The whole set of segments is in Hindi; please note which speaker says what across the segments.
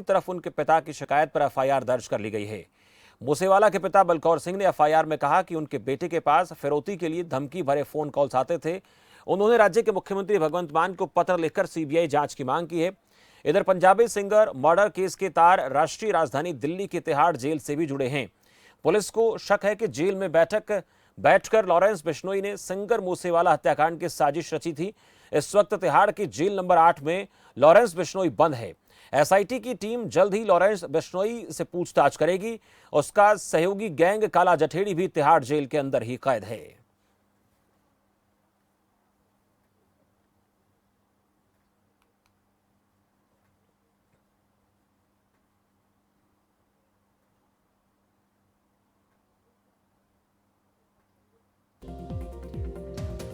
Speaker 1: तरफ उनके पिता की शिकायत पर एफआईआर दर्ज कर ली गई है। मूसेवाला के पिता बलकौर सिंह ने एफआईआर में कहा कि उनके बेटे के पास फिरौती के लिए धमकी भरे फोन कॉल्स आते थे। उन्होंने राज्य के मुख्यमंत्री भगवंत मान को पत्र लिखकर सीबीआई जांच की मांग की है। इधर पंजाबी सिंगर मर्डर केस के तार राष्ट्रीय राजधानी दिल्ली के तिहाड़ जेल से भी जुड़े हैं। पुलिस को शक है कि जेल में बैठकर लॉरेंस बिश्नोई ने सिंगर मूसेवाला हत्याकांड की साजिश रची थी। इस वक्त तिहाड़ की जेल नंबर 8 में लॉरेंस बिश्नोई बंद है। एसआईटी की टीम जल्द ही लॉरेंस बिश्नोई से पूछताछ करेगी। उसका सहयोगी गैंग काला जठेड़ी भी तिहाड़ जेल के अंदर ही कैद है।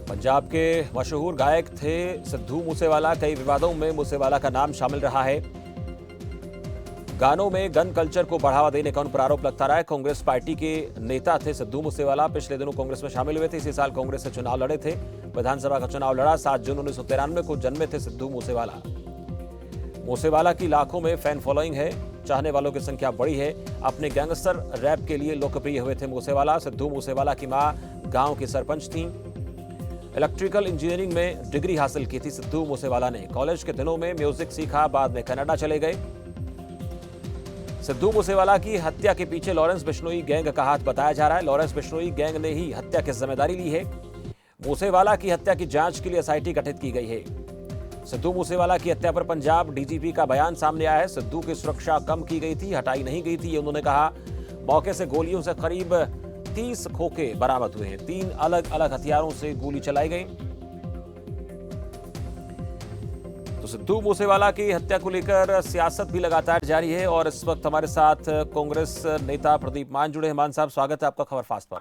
Speaker 1: पंजाब के मशहूर गायक थे सिद्धू मूसेवाला। कई विवादों में मूसेवाला का नाम शामिल रहा है। गानों में गन कल्चर को बढ़ावा देने का उन पर आरोप लगता रहा है। कांग्रेस पार्टी के नेता थे सिद्धू मूसेवाला। पिछले दिनों कांग्रेस में शामिल हुए थे। इसी साल कांग्रेस से चुनाव लड़े थे। विधानसभा का चुनाव लड़ा। 7 जून 1993 को जन्मे थे सिद्धू मूसेवाला। मूसेवाला की लाखों में फैन फॉलोइंग है। चाहने वालों की संख्या बड़ी है। अपने गैंगस्टर रैप के लिए लोकप्रिय हुए थे मूसेवाला। सिद्धू मूसेवाला की मां गांव की सरपंच थीं। इलेक्ट्रिकल इंजीनियरिंग में डिग्री हासिल की थी सिद्धू मूसेवाला ने। कॉलेज के दिनों में म्यूजिक सीखा, बाद में कनाडा चले गए। सिद्धू मूसेवाला की हत्या के पीछे लॉरेंस बिश्नोई गैंग का हाथ बताया जा रहा है। लॉरेंस बिश्नोई गैंग ने ही हत्या की जिम्मेदारी ली है। मूसेवाला की हत्या की जांच के लिए एसआईटी गठित की गई है। सिद्धू मूसेवाला की हत्या पर पंजाब डीजीपी का बयान सामने आया है। सिद्धू की सुरक्षा कम की गई थी, हटाई नहीं गई थी, ये उन्होंने कहा। मौके से गोलियों से करीब 30 खोखे बरामद हुए हैं। 3 अलग अलग हथियारों से गोली चलाई गई। तो सिद्धू मूसेवाला की हत्या को लेकर सियासत भी लगातार जारी है और इस वक्त हमारे साथ कांग्रेस नेता प्रदीप मान जुड़े हैं। मान साहब, स्वागत है आपका खबर फास्ट पर।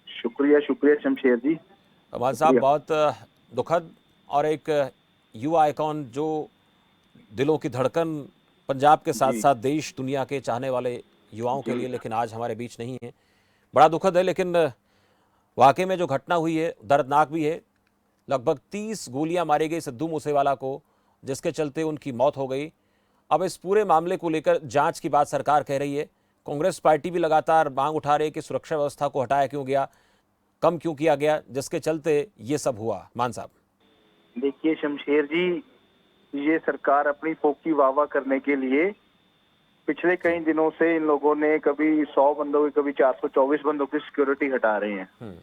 Speaker 2: शुक्रिया शुक्रिया शमशेर जी।
Speaker 1: मान साहब, बहुत दुखद और एक युवा आइकॉन जो दिलों की धड़कन पंजाब के साथ साथ देश दुनिया के चाहने वाले युवाओं के लिए, लेकिन आज हमारे बीच नहीं है। बड़ा दुखद है, लेकिन वाकई में जो घटना हुई है दर्दनाक भी है। लगभग 30 गोलियां मारी गई सिद्धू मूसेवाला को, जिसके चलते उनकी मौत हो गई। अब इस पूरे मामले को लेकर जांच की बात सरकार कह रही है। कांग्रेस पार्टी भी लगातार मांग उठा रही है कि सुरक्षा व्यवस्था को हटाया क्यों गया, कम क्यों किया गया, जिसके चलते ये सब हुआ। मान साहब,
Speaker 2: देखिए शमशेर जी, ये सरकार अपनी फोकी वाहवाह करने के लिए पिछले कई दिनों से इन लोगों ने कभी 100 बंदों की, कभी 424 बंदों की सिक्योरिटी हटा रहे हैं।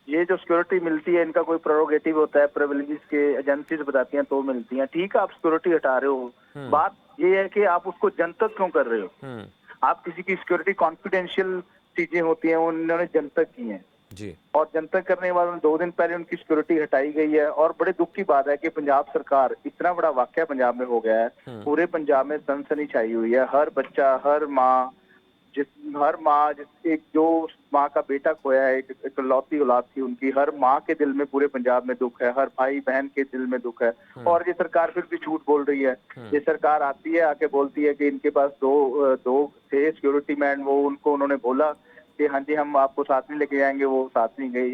Speaker 2: ये जो सिक्योरिटी मिलती है, इनका कोई प्रोरोगेटिव होता है, प्रिविलेजेस के एजेंसीज बताती हैं तो मिलती हैं। ठीक है, आप सिक्योरिटी हटा रहे हो, बात ये है कि आप उसको जनतक क्यों कर रहे हो? आप किसी की सिक्योरिटी कॉन्फिडेंशियल चीजें होती हैं, उन्होंने जनतक की हैं
Speaker 1: जी।
Speaker 2: और जनतक करने के बाद 2 दिन पहले उनकी सिक्योरिटी हटाई गई है। और बड़े दुख की बात है कि पंजाब सरकार, इतना बड़ा वाकया पंजाब में हो गया है, पूरे पंजाब में सनसनी छाई हुई है। हर बच्चा, हर माँ, एक जो माँ का बेटा खोया है, एक इकलौती औलाद थी उनकी, हर माँ के दिल में पूरे पंजाब में दुख है, हर भाई बहन के दिल में दुख है। और ये सरकार फिर भी झूठ बोल रही है। ये सरकार आती है, आके बोलती है कि इनके पास दो थे सिक्योरिटी मैन, वो उन्होंने बोला कि हाँ जी हम आपको साथ नहीं लेके जाएंगे, वो साथ नहीं गए।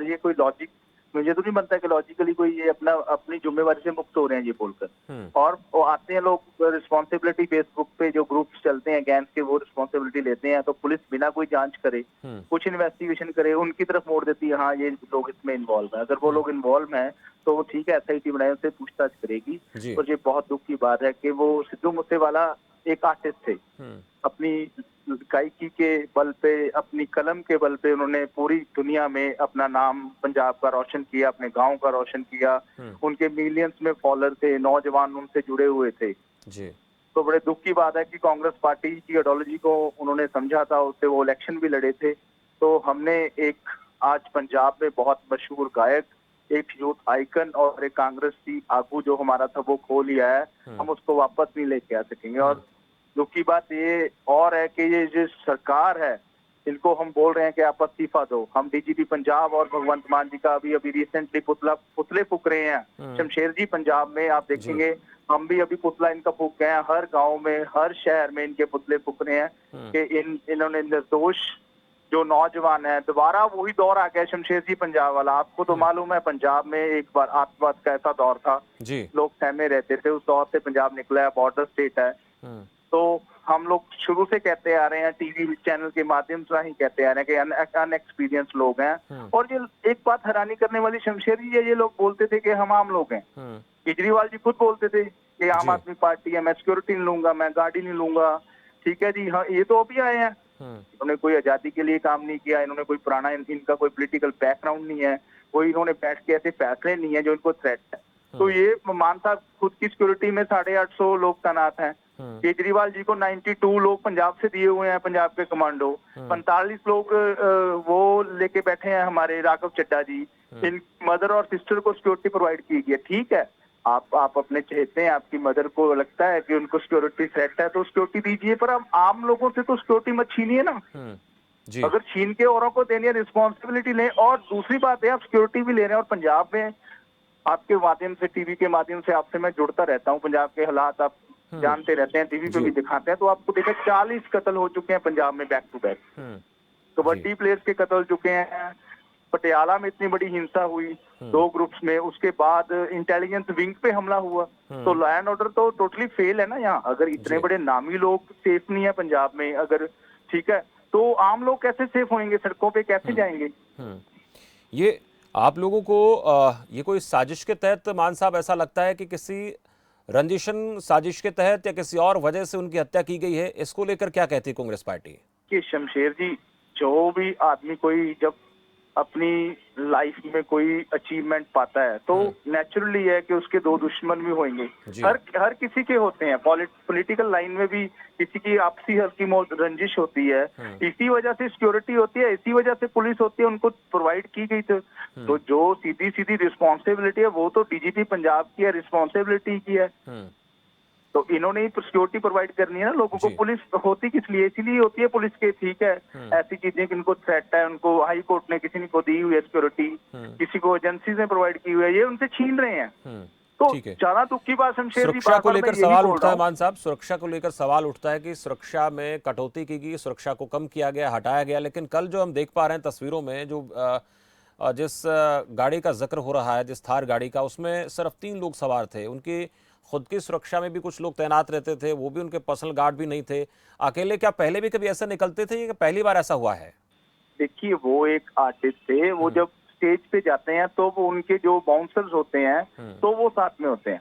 Speaker 2: ये कोई लॉजिक मुझे तो नहीं बनता कि लॉजिकली कोई ये अपनी जिम्मेवारी से मुक्त हो रहे हैं ये बोलकर। और वो आते हैं लोग रिस्पॉन्सिबिलिटी, फेसबुक पे जो ग्रुप्स चलते हैं गैंग्स के, वो रिस्पॉन्सिबिलिटी लेते हैं, तो पुलिस बिना कोई जांच करे, कुछ इन्वेस्टिगेशन करे, उनकी तरफ मोड़ देती है, हाँ ये लोग इसमें इन्वॉल्व है। अगर वो लोग इन्वॉल्व हैं तो वो ठीक है, एसआईटी बनाए, उससे पूछताछ करेगी। और ये बहुत दुख की बात है कि वो सिद्धू मूसेवाला एक आर्टिस्ट थे। अपनी गायकी के बल पे, अपनी कलम के बल पे उन्होंने पूरी दुनिया में अपना नाम पंजाब का रोशन किया, अपने गांव का रोशन किया। उनके मिलियंस में फॉलोअर थे, नौजवान उनसे जुड़े हुए थे
Speaker 1: जी।
Speaker 2: तो बड़े दुख की बात है कि कांग्रेस पार्टी की आइडियोलॉजी को उन्होंने समझा था, उससे वो इलेक्शन भी लड़े थे। तो हमने एक आज पंजाब में बहुत मशहूर गायक, एक यूथ आइकन और एक कांग्रेस की आगू जो हमारा था वो खो लिया है। हम उसको वापस नहीं लेके आ सकेंगे। और दुख की बात ये और है कि ये जो सरकार है, इनको हम बोल रहे हैं कि आप इस्तीफा दो। हम डीजीपी पंजाब और भगवंत मान जी का अभी रिसेंटली पुतले फूक रहे हैं शमशेर जी। पंजाब में आप देखेंगे, हम भी अभी पुतला इनका फूक गए हैं। हर गांव में, हर शहर में इनके पुतले फूक रहे हैं कि इन्होंने निर्दोष जो नौजवान है, दोबारा वही दौर आ गया शमशेर जी पंजाब वाला। आपको तो मालूम है पंजाब में एक बार आतंकवाद का ऐसा दौर था,
Speaker 1: जी।
Speaker 2: लोग सहमे रहते थे, उस दौर से पंजाब निकला है, बॉर्डर स्टेट है। तो हम लोग शुरू से कहते आ रहे हैं, टीवी चैनल के माध्यम से ही कहते आ रहे हैं कि अनएक्सपीरियंस लोग हैं। और ये एक बात हैरानी करने वाली शमशेर जी, ये लोग बोलते थे कि हम आम लोग हैं। केजरीवाल जी खुद बोलते थे कि आम आदमी पार्टी है, मैं सिक्योरिटी नहीं लूंगा, मैं गाड़ी नहीं लूंगा। ठीक है जी, हाँ, ये तो अभी आए हैं। इन्होंने कोई आजादी के लिए काम नहीं किया, इन्होंने कोई पुराना, इनका कोई पॉलिटिकल बैकग्राउंड नहीं है, कोई इन्होंने बैठ के ऐसे फैसले नहीं है जो इनको थ्रेट है। तो ये मान साहब खुद की सिक्योरिटी में 850 लोग तैनात हैं। केजरीवाल जी को 92 लोग पंजाब से दिए हुए हैं, पंजाब के कमांडो। 45 लोग वो लेके बैठे हैं हमारे राघव चड्डा जी। इन मदर और सिस्टर को सिक्योरिटी प्रोवाइड की गई है। ठीक है, आप अपने चहेते हैं, आपकी मदर को लगता है कि उनको सिक्योरिटी थ्रेट है तो सिक्योरिटी दीजिए, पर अब आम लोगों से तो सिक्योरिटी मत छीनिए ना।
Speaker 1: जी।
Speaker 2: अगर छीन के औरों को देनी है, रिस्पॉन्सिबिलिटी लें। और दूसरी बात है, आप सिक्योरिटी भी ले रहे हैं। और पंजाब में आपके माध्यम से, टीवी के माध्यम से आपसे मैं जुड़ता रहता हूँ, पंजाब के हालात आप जानते रहते हैं, टीवी पे भी दिखाते हैं, तो आपको देखा 40 कत्ल हो चुके हैं पंजाब में back to back. Kabaddi players के कत्ल हो चुके हैं। पटियाला में इतनी बड़ी हिंसा हुई 2 ग्रुप्स में, उसके बाद इंटेलिजेंस विंग पे हमला हुआ। तो लॉ एंड ऑर्डर तो टोटली फेल है ना यहाँ। अगर इतने बड़े नामी लोग सेफ नहीं है पंजाब में, अगर ठीक है, तो आम लोग कैसे सेफ होंगे, सड़कों पे कैसे जाएंगे?
Speaker 1: ये आप लोगों को ये कोई साजिश के तहत मान साहब ऐसा लगता है कि किसी रंजिशन साजिश के तहत या किसी और वजह से उनकी हत्या की गई है? इसको लेकर क्या कहती है कांग्रेस पार्टी?
Speaker 2: कि शमशेर जी, जो भी आदमी कोई जब अपनी लाइफ में कोई अचीवमेंट पाता है तो नेचुरली है कि उसके 2 दुश्मन भी होंगे। हर किसी के होते हैं। पॉलिटिकल लाइन में भी किसी की आपसी हल्की मौत रंजिश होती है। इसी वजह से सिक्योरिटी होती है, इसी वजह से पुलिस होती है, उनको प्रोवाइड की गई थी। तो जो सीधी सीधी रिस्पॉन्सिबिलिटी है वो तो डीजीपी पंजाब की है, रिस्पॉन्सिबिलिटी की है। तो इन्होंने ही सिक्योरिटी प्रोवाइड करनी है ना लोगों को। पुलिस होती किस लिए? इसीलिए होती है पुलिस के। ठीक है, ऐसी चीजें कि इनको थ्रेट है, उनको हाई कोर्ट ने किसी को दी हुई है सिक्योरिटी, किसी को एजेंसी ने प्रोवाइड की हुई है, ये उनसे छीन रहे हैं। तो ज्यादा दुख की बात शमशेर जी,
Speaker 1: सुरक्षा को लेकर सवाल उठता है मान साहब, सुरक्षा को लेकर सवाल उठता है कि सुरक्षा में कटौती की गई, सुरक्षा को कम किया गया, हटाया गया। लेकिन कल जो हम देख पा रहे हैं तस्वीरों में, जो जिस गाड़ी का जिक्र हो रहा है, जिस थार गाड़ी का, उसमें सिर्फ 3 लोग सवार थे। उनकी खुद की सुरक्षा में भी कुछ लोग तैनात रहते थे, वो भी उनके पर्सनल गार्ड भी नहीं थे। अकेले क्या पहले भी कभी ऐसा निकलते थे, या पहली बार ऐसा हुआ है?
Speaker 2: देखिए, वो एक आर्टिस्ट थे, वो जब स्टेज पे जाते हैं तो वो उनके जो बाउंसर्स होते हैं तो वो साथ में होते हैं।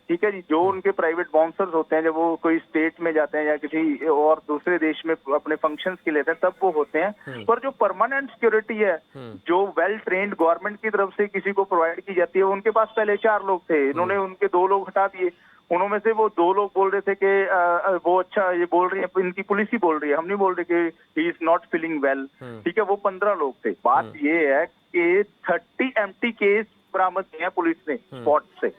Speaker 2: ठीक है जी, जो उनके प्राइवेट बाउंसर्स होते हैं, जब वो कोई स्टेट में जाते हैं या किसी और दूसरे देश में अपने फंक्शंस के लेते हैं तब वो होते हैं। पर जो परमानेंट सिक्योरिटी है, जो वेल ट्रेंड गवर्नमेंट की तरफ से किसी को प्रोवाइड की जाती है, उनके पास पहले 4 लोग थे। इन्होंने उनके 2 लोग हटा दिए। उनमें से वो 2 लोग बोल रहे थे कि वो अच्छा, ये बोल रही है, इनकी पुलिस ही बोल रही है, हम नहीं बोल रहे कि he is not feeling well. ठीक है, वो 15 लोग थे। बात ये है कि 30 एम्प्टी केस बरामद किए हैं पुलिस ने स्पॉट से।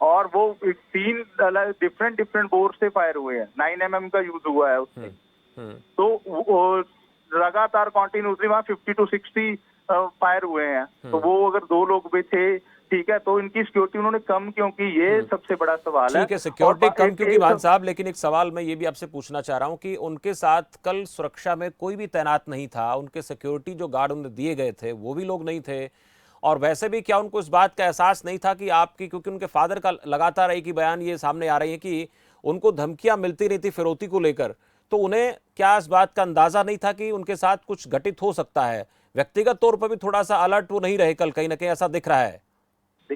Speaker 2: और वो 3 डिफरेंट बोर से फायर हुए हैं, 9mm का यूज हुआ है उससे। तो लगातार कॉन्टिन्यूसली वहां 50 to 60 फायर हुए हैं। तो वो अगर 2 लोग भी थे, ठीक है, तो इनकी सिक्योरिटी उन्होंने कम क्यों की, ये सबसे बड़ा सवाल है।
Speaker 1: ठीक है, सिक्योरिटी कम क्यों की मान साहब, लेकिन एक सवाल मैं ये भी आपसे पूछना चाह रहा हूं कि उनके साथ कल सुरक्षा में कोई भी तैनात नहीं था, उनके सिक्योरिटी जो गार्ड उन्हें दिए गए थे वो भी लोग नहीं थे, और वैसे भी क्या उनको इस बात का एहसास नहीं था कि आपकी, क्योंकि उनके फादर का लगातार एक ही बयान ये सामने आ रही है कि उनको धमकियां मिलती रही थी फिरौती को लेकर, तो उन्हें क्या इस बात का अंदाजा नहीं था कि उनके साथ कुछ घटित हो सकता है? व्यक्तिगत तौर पर भी थोड़ा सा अलर्ट वो नहीं रहे कल, कहीं ना कहीं ऐसा दिख रहा है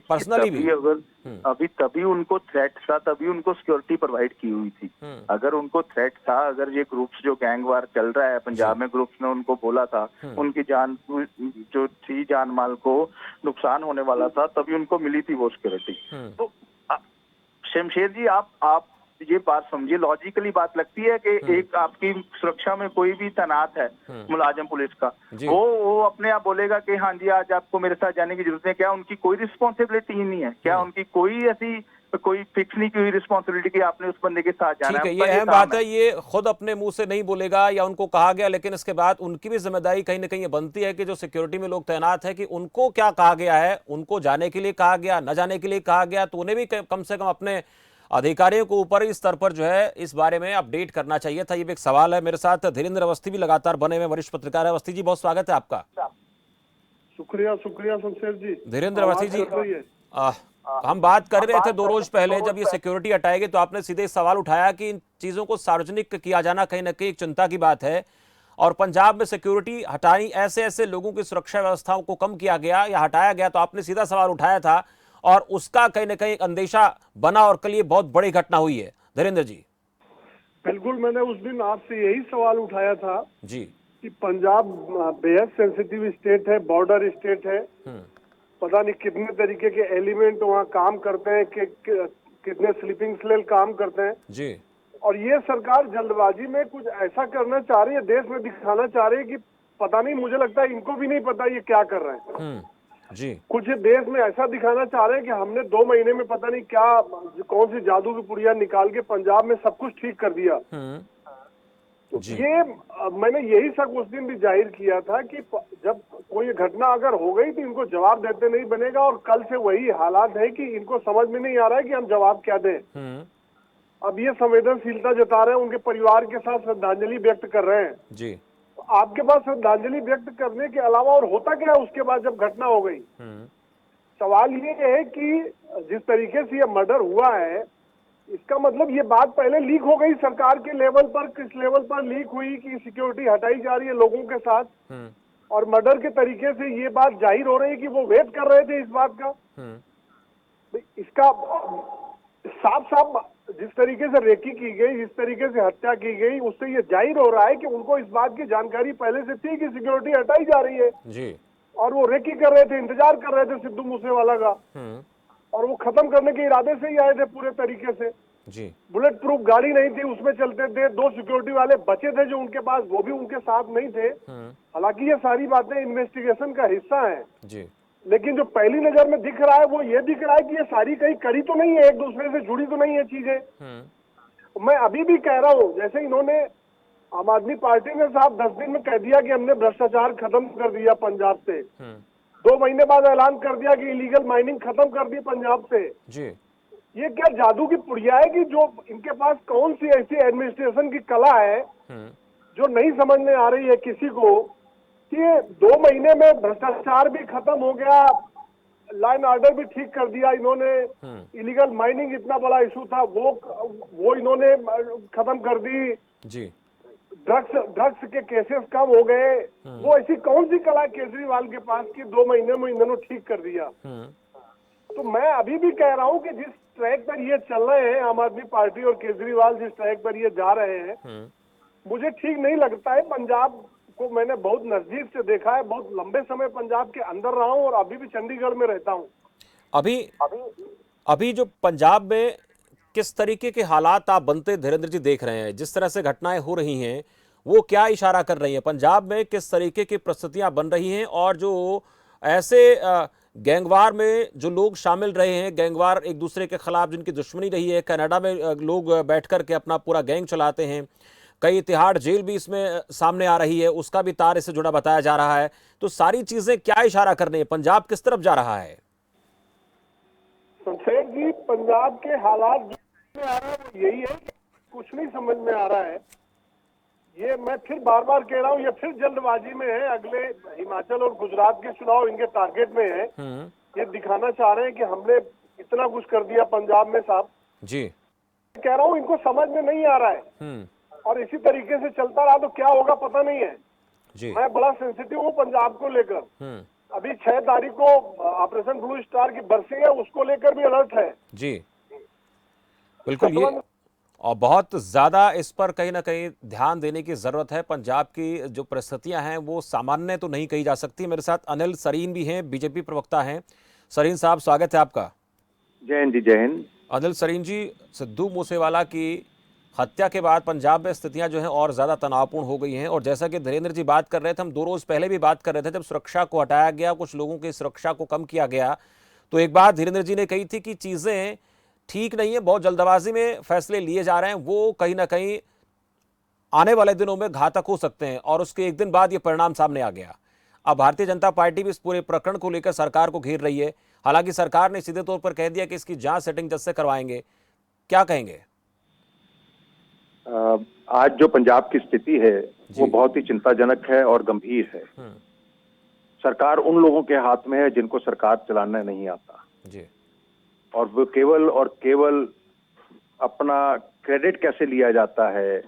Speaker 1: पर्सनली भी?
Speaker 2: अगर तभी उनको थ्रेट था, तभी उनको सिक्योरिटी प्रोवाइड की हुई थी। अगर उनको थ्रेट था, अगर ये ग्रुप्स जो गैंग वार चल रहा है पंजाब में, ग्रुप्स ने उनको बोला था, उनकी जान जो थी, जान माल को नुकसान होने वाला था, तभी उनको मिली थी वो सिक्योरिटी। तो शमशेर जी, आप ये बात समझिए, लॉजिकली बात लगती है कि एक आपकी सुरक्षा में कोई भी तैनात है मुलाजिम पुलिस का, वो अपने आप बोलेगा कि हाँ जी आज आपको मेरे साथ जाने की जरूरत है। क्या उनकी कोई रिस्पॉन्सिबिलिटी ही नहीं है? क्या उनकी कोई ऐसी कोई फिक्स नहीं की हुई रिस्पॉन्सिबिलिटी कि आपने उस बंदे के साथ जाना है?
Speaker 1: ये अहम बात है, ये खुद अपने मुंह से नहीं बोलेगा या उनको कहा गया, लेकिन इसके बाद उनकी भी जिम्मेदारी कहीं ना कहीं ये बनती है कि जो सिक्योरिटी में लोग तैनात है कि उनको क्या कहा गया है, उनको जाने के लिए कहा गया, न जाने के लिए कहा गया, तो उन्हें भी कम से कम अपने अधिकारियों को ऊपरी स्तर पर जो है इस बारे में अपडेट करना चाहिए था। ये भी एक सवाल है। मेरे साथ धीरेन्द्र अवस्थी भी लगातार बने हुए वरिष्ठ पत्रकार है। अवस्थी जी, बहुत स्वागत है आपका।
Speaker 3: शुक्रिया शुक्रिया शमशेर जी।
Speaker 1: धीरेन्द्र अवस्थी जी,
Speaker 3: है।
Speaker 1: हम बात कर रहे थे 2 रोज पहले, जब ये सिक्योरिटी हटाएगी तो आपने सीधे सवाल उठाया कि इन चीजों को सार्वजनिक किया जाना कहीं ना कहीं एक चिंता की बात है, और पंजाब में सिक्योरिटी हटाई, ऐसे ऐसे लोगों की सुरक्षा व्यवस्थाओं को कम किया गया या हटाया गया, तो आपने सीधा सवाल उठाया था और उसका कहीं ना कहीं एक अंदेशा बना और कल ये बहुत बड़ी घटना हुई है। धीरेन्द्र जी।
Speaker 3: बिल्कुल, मैंने उस दिन आपसे यही सवाल उठाया था
Speaker 1: जी।
Speaker 3: कि पंजाब बेहद सेंसिटिव स्टेट है, बॉर्डर स्टेट है। पता नहीं कितने तरीके के एलिमेंट वहाँ काम करते हैं, कितने स्लीपिंग सेल काम करते हैं
Speaker 1: जी।
Speaker 3: और ये सरकार जल्दबाजी में कुछ ऐसा करना चाह रही है, देश में दिखाना चाह रही है कि पता नहीं, मुझे लगता है इनको भी नहीं पता ये क्या कर रहे हैं।
Speaker 1: जी।
Speaker 3: कुछ देश में ऐसा दिखाना चाह रहे हैं कि हमने 2 महीने में पता नहीं क्या, कौन सी जादू की पुड़िया निकाल के पंजाब में सब कुछ ठीक कर दिया। तो ये मैंने यही शक उस दिन भी जाहिर किया था कि जब कोई घटना अगर हो गई तो इनको जवाब देते नहीं बनेगा, और कल से वही हालात है कि इनको समझ में नहीं आ रहा है कि हम जवाब क्या दें। अब ये संवेदनशीलता जता रहे हैं, उनके परिवार के साथ श्रद्धांजलि व्यक्त कर रहे हैं
Speaker 1: जी।
Speaker 3: तो आपके पास श्रद्धांजलि व्यक्त करने के अलावा और होता क्या है उसके बाद जब घटना हो गई? सवाल ये है कि जिस तरीके से ये मर्डर हुआ है, इसका मतलब ये बात पहले लीक हो गई सरकार के लेवल पर, किस लेवल पर लीक हुई कि सिक्योरिटी हटाई जा रही है लोगों के साथ, और मर्डर के तरीके से ये बात जाहिर हो रही है कि वो वेट कर रहे थे इस बात का। इसका साफ साफ जिस तरीके से रेकी की गई, जिस तरीके से हत्या की गई, उससे ये जाहिर हो रहा है कि उनको इस बात की जानकारी पहले से थी कि सिक्योरिटी हटाई जा रही है
Speaker 1: जी।
Speaker 3: और वो रेकी कर रहे थे, इंतजार कर रहे थे सिद्धू मूसेवाला का, और वो खत्म करने के इरादे से ही आए थे पूरे तरीके से
Speaker 1: जी।
Speaker 3: बुलेट प्रूफ गाड़ी नहीं थी, उसमें चलते थे। 2 सिक्योरिटी वाले बचे थे जो उनके पास, वो भी उनके साथ नहीं थे। हालांकि ये सारी बातें इन्वेस्टिगेशन का हिस्सा है
Speaker 1: जी।
Speaker 3: लेकिन जो पहली नजर में दिख रहा है वो ये दिख रहा है कि ये सारी कहीं कड़ी तो नहीं है, एक दूसरे से जुड़ी तो नहीं है चीजें। मैं अभी भी कह रहा हूँ, जैसे इन्होंने आम आदमी पार्टी ने साहब 10 दिन में कह दिया कि हमने भ्रष्टाचार खत्म कर दिया पंजाब से, 2 महीने बाद ऐलान कर दिया कि इलीगल माइनिंग खत्म कर दी पंजाब से
Speaker 1: जी।
Speaker 3: ये क्या जादू की पुड़िया है कि जो इनके पास कौन सी ऐसी एडमिनिस्ट्रेशन की कला है जो नहीं समझ में आ रही है किसी को कि 2 महीने में भ्रष्टाचार भी खत्म हो गया, लाइन ऑर्डर भी ठीक कर दिया इन्होंने, इलीगल माइनिंग इतना बड़ा इशू था वो इन्होंने खत्म कर दी जी, ड्रग्स के केसेस कम हो गए। वो ऐसी कौन सी कला केजरीवाल के पास कि 2 महीने में इन्होंने ठीक कर दिया? तो मैं अभी भी कह रहा हूं कि जिस ट्रैक पर ये चल रहे हैं आम आदमी पार्टी और केजरीवाल, जिस ट्रैक पर ये जा रहे हैं, मुझे ठीक नहीं लगता है। पंजाब को मैंने बहुत नजदीक से देखा है, बहुत लंबे समय पंजाब के अंदर रहा हूं और अभी भी चंडीगढ़ में रहता हूं।
Speaker 1: अभी जो पंजाब में किस तरीके के हालात आप बनते धीरेन्द्र जी देख रहे हैं, जिस तरह से घटनाएं हो रही हैं, वो क्या इशारा कर रही हैं? पंजाब में किस तरीके की परिस्थितियां बन रही हैं, और जो ऐसे गैंगवार में जो लोग शामिल रहे हैं, गैंगवार एक दूसरे के खिलाफ जिनकी दुश्मनी रही है, कनाडा में लोग बैठ कर के अपना पूरा गैंग चलाते हैं, कई तिहाड़ जेल भी इसमें सामने आ रही है, उसका भी तार इससे जुड़ा बताया जा रहा है। तो सारी चीजें क्या इशारा कर रही है? पंजाब किस तरफ जा रहा है?
Speaker 3: शमशेर जी, पंजाब के हालात जो आ रहा है वो यही है कि कुछ नहीं समझ में आ रहा है। ये मैं फिर बार बार कह रहा हूँ, ये फिर जल्दबाजी में है। अगले हिमाचल और गुजरात के चुनाव इनके टारगेट में है। ये दिखाना चाह रहे हैं कि हमने इतना कुछ कर दिया पंजाब में साहब
Speaker 1: जी।
Speaker 3: कह रहा हूँ, इनको समझ में नहीं आ रहा है और इसी तरीके से चलता रहा तो क्या होगा पता नहीं है जी। मैं बड़ा सेंसिटिव हूँ पंजाब को लेकर। अभी 6 तारीख को ऑपरेशन ब्लू स्टार की बरसी है, उसको लेकर भी अलर्ट है
Speaker 1: जी। बिल्कुल, ये और बहुत ज्यादा इस पर कहीं ना कहीं ध्यान देने की जरूरत है। पंजाब की जो परिस्थितियां हैं वो सामान्य तो नहीं कही जा सकती। मेरे साथ अनिल सरीन भी हैं, बीजेपी प्रवक्ता हैं। सरीन साहब, स्वागत है आपका।
Speaker 2: जय हिंद जी। जय हिंद।
Speaker 1: अनिल सरीन जी, सिद्धू मूसेवाला की हत्या के बाद पंजाब में स्थितियां जो हैं और ज्यादा तनावपूर्ण हो गई हैं, और जैसा कि धीरेन्द्र जी बात कर रहे थे, हम 2 रोज पहले भी बात कर रहे थे, जब सुरक्षा को हटाया गया, कुछ लोगों की सुरक्षा को कम किया गया, तो एक बात धीरेन्द्र जी ने कही थी कि चीजें ठीक नहीं है, बहुत जल्दबाजी में फैसले लिए जा रहे हैं, वो कहीं ना कहीं आने वाले दिनों में घातक हो सकते हैं, और उसके एक दिन बाद ये परिणाम सामने आ गया। अब भारतीय जनता पार्टी भी इस पूरे प्रकरण को लेकर सरकार को घेर रही है। हालांकि सरकार ने सीधे तौर पर कह दिया कि इसकी जांच सिटिंग जज से करवाएंगे। क्या कहेंगे?
Speaker 4: आज जो पंजाब की स्थिति है वो बहुत ही चिंताजनक है और गंभीर है। सरकार उन लोगों के हाथ में है जिनको सरकार चलाना नहीं आता
Speaker 1: जी।
Speaker 4: और वो केवल अपना क्रेडिट कैसे लिया जाता है,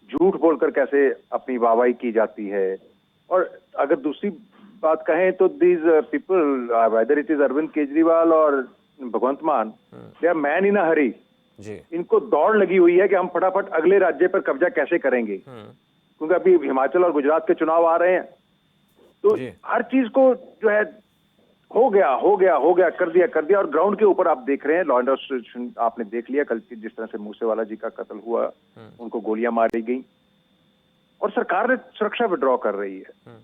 Speaker 4: झूठ बोलकर कैसे अपनी वाहवाही की जाती है। और अगर दूसरी बात कहें तो these people, whether it is Arvind Kejriwal और भगवंत मान, दे आर मैन इन अ हरी।
Speaker 1: जी।
Speaker 4: इनको दौड़ लगी हुई है कि हम फटाफट अगले राज्य पर कब्जा कैसे करेंगे, क्योंकि अभी हिमाचल और गुजरात के चुनाव आ रहे हैं। तो हर चीज को जो है हो गया कर दिया। और ग्राउंड के ऊपर आप देख रहे हैं लॉ एंड ऑर्डर सिचुएशन आपने देख लिया कल जिस तरह से मूसेवाला जी का कत्ल हुआ, उनको गोलियां मारी गई और सरकार ने सुरक्षा विड्रॉ कर रही है।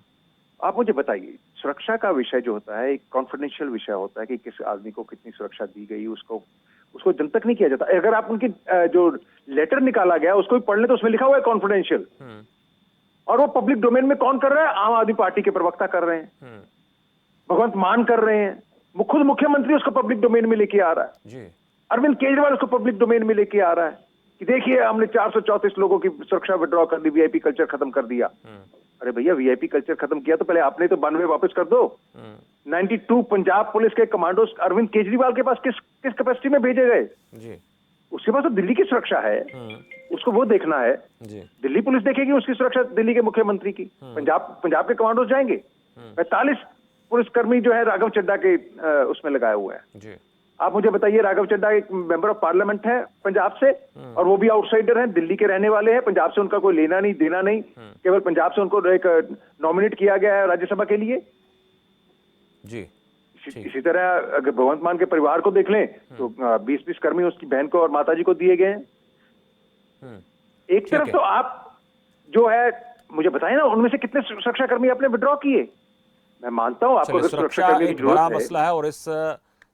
Speaker 4: आप मुझे बताइए, सुरक्षा का विषय जो होता है एक कॉन्फिडेंशियल विषय होता है कि किस आदमी को कितनी सुरक्षा दी गई, उसको जन तक नहीं किया जाता। अगर आप उनकी जो लेटर निकाला गया उसको भी पढ़ ले तो उसमें लिखा हुआ है कॉन्फिडेंशियल, और वो पब्लिक डोमेन में कौन कर रहा है? आम आदमी पार्टी के प्रवक्ता कर रहे हैं, भगवंत मान कर रहे हैं, खुद मुख्यमंत्री उसको पब्लिक डोमेन में लेके आ रहा है, अरविंद केजरीवाल उसको पब्लिक डोमेन में लेके आ रहा है कि देखिए हमने 434 लोगों की सुरक्षा विड्रॉ कर दी, वीआईपी कल्चर खत्म कर दिया। अरे भैया, वीआईपी कल्चर खत्म किया तो पहले आपने तो 92 वापस कर दो। 92 पंजाब पुलिस के कमांडोज अरविंद केजरीवाल के पास किस कैपेसिटी में भेजे गए? उसके पास तो दिल्ली की सुरक्षा है, उसको वो देखना है। दिल्ली पुलिस देखेगी उसकी सुरक्षा, दिल्ली के मुख्यमंत्री की। पंजाब के कमांडोज जाएंगे। 45 पुलिसकर्मी जो है राघव चड्ढा के उसमें लगाए हुए हैं। आप मुझे बताइए, राघव चड्ढा एक मेंबर ऑफ पार्लियामेंट है पंजाब से, और वो भी आउटसाइडर हैं, दिल्ली के रहने वाले हैं, पंजाब से उनका कोई लेना नहीं देना नहीं, केवल पंजाब से उनको एक नॉमिनेट किया गया है राज्यसभा के लिए।
Speaker 1: जी।
Speaker 4: इसी तरह अगर भगवंत मान के परिवार को देख लें तो 20-20 कर्मी उसकी बहन को और माताजी को दिए गए हैं। एक तरफ तो आप जो है मुझे बताएं ना, उनमें से कितने सुरक्षा कर्मी आपने विड्रॉ किए? मैं मानता हूं आपको अगर सुरक्षा कर्मी की
Speaker 1: एक बड़ा मसला है, और इस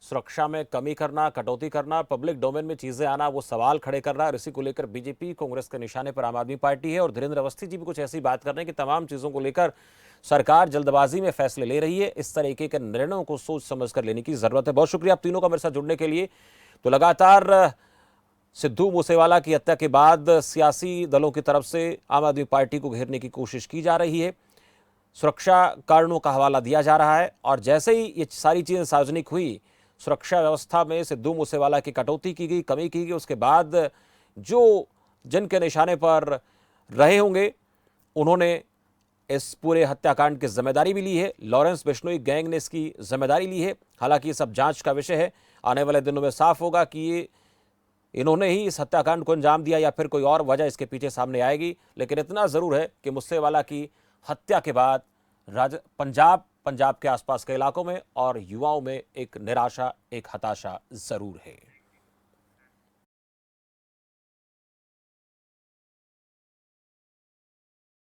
Speaker 1: सुरक्षा में कमी करना, कटौती करना, पब्लिक डोमेन में चीजें आना, वो सवाल खड़े कर रहा है। और इसी को लेकर बीजेपी, कांग्रेस के निशाने पर आम आदमी पार्टी है, और धीरेन्द्र अवस्थी जी भी कुछ ऐसी बात कर रहे हैं कि तमाम चीजों को लेकर सरकार जल्दबाजी में फैसले ले रही है। इस तरीके के निर्णयों को सोच समझकर लेने की जरूरत है। बहुत शुक्रिया आप तीनों का मेरे साथ जुड़ने के लिए। तो लगातार सिद्धू मूसेवाला की हत्या के बाद सियासी दलों की तरफ से आम आदमी पार्टी को घेरने की कोशिश की जा रही है, सुरक्षा कारणों का हवाला दिया जा रहा है, और जैसे ही ये सारी चीजें सार्वजनिक हुई, सुरक्षा व्यवस्था में सिद्धू मूसेवाला की कटौती की गई, कमी की गई, उसके बाद जो जिनके निशाने पर रहे होंगे उन्होंने इस पूरे हत्याकांड की जिम्मेदारी भी ली है। लॉरेंस बिश्नोई गैंग ने इसकी जिम्मेदारी ली है। हालांकि ये सब जांच का विषय है, आने वाले दिनों में साफ होगा कि ये इन्होंने ही इस हत्याकांड को अंजाम दिया या फिर कोई और वजह इसके पीछे सामने आएगी। लेकिन इतना जरूर है कि मूसेवाला की हत्या के बाद पंजाब के आसपास के इलाकों में और युवाओं में एक निराशा, एक हताशा जरूर है।